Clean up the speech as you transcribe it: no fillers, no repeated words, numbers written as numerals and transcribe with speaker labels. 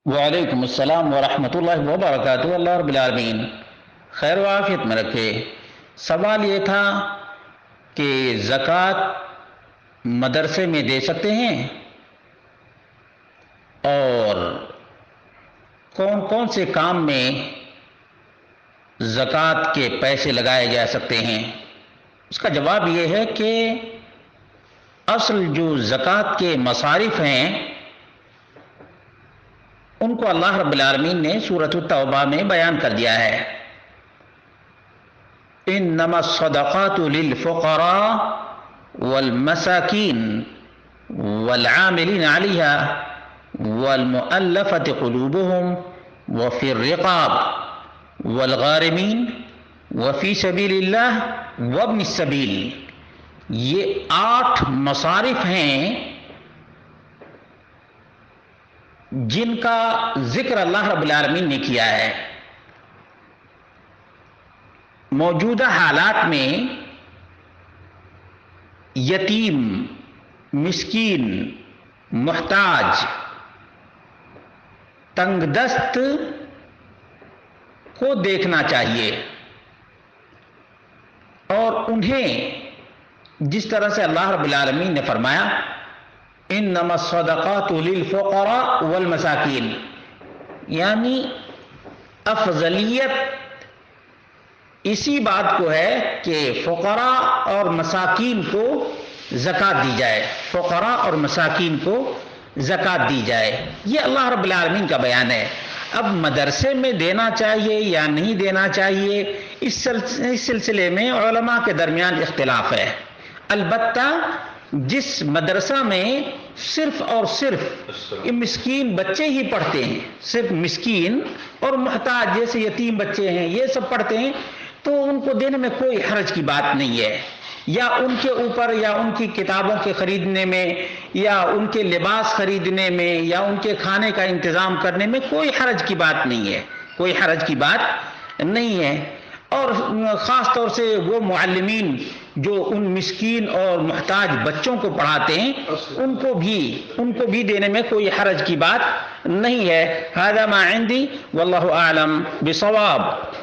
Speaker 1: وعلیکم السلام ورحمۃ اللہ وبرکاتہ۔ اللہ رب العالمین خیر و عافیت میں رکھے۔ سوال یہ تھا کہ زکوٰۃ مدرسے میں دے سکتے ہیں اور کون کون سے کام میں زکوٰۃ کے پیسے لگائے جا سکتے ہیں؟ اس کا جواب یہ ہے کہ اصل جو زکوٰۃ کے مصارف ہیں ان کو اللہ رب العالمین نے سورۃ التوبہ میں بیان کر دیا ہے۔ انما الصدقات للفقراء والمساکین والعاملین علیہا والمؤلفۃ قلوبہم وفی الرقاب والغارمین وفی سبیل اللہ وابن السبیل۔ یہ 8 مصارف ہیں جن کا ذکر اللہ رب العالمین نے کیا ہے۔ موجودہ حالات میں یتیم، مسکین، محتاج، تنگ دست کو دیکھنا چاہیے اور انہیں جس طرح سے اللہ رب العالمین نے فرمایا انما الصدقات للفقراء والمساکین، یعنی افضلیت اسی بات کو ہے کہ فقراء اور مساکین کو زکوٰۃ دی جائے، فقراء اور مساکین کو زکوٰۃ دی جائے۔ یہ اللہ رب العالمین کا بیان ہے۔ اب مدرسے میں دینا چاہیے یا نہیں دینا چاہیے، اس سلسلے میں علماء کے درمیان اختلاف ہے۔ البتہ جس مدرسہ میں صرف اور صرف مسکین بچے ہی پڑھتے ہیں، صرف مسکین اور محتاج جیسے یتیم بچے ہیں یہ سب پڑھتے ہیں، تو ان کو دینے میں کوئی حرج کی بات نہیں ہے، یا ان کے اوپر یا ان کی کتابوں کے خریدنے میں یا ان کے لباس خریدنے میں یا ان کے کھانے کا انتظام کرنے میں کوئی حرج کی بات نہیں ہے، کوئی حرج کی بات نہیں ہے۔ اور خاص طور سے وہ معلمین جو ان مسکین اور محتاج بچوں کو پڑھاتے ہیں ان کو بھی دینے میں کوئی حرج کی بات نہیں ہے۔ ھذا ما عندی واللہ اعلم بصواب۔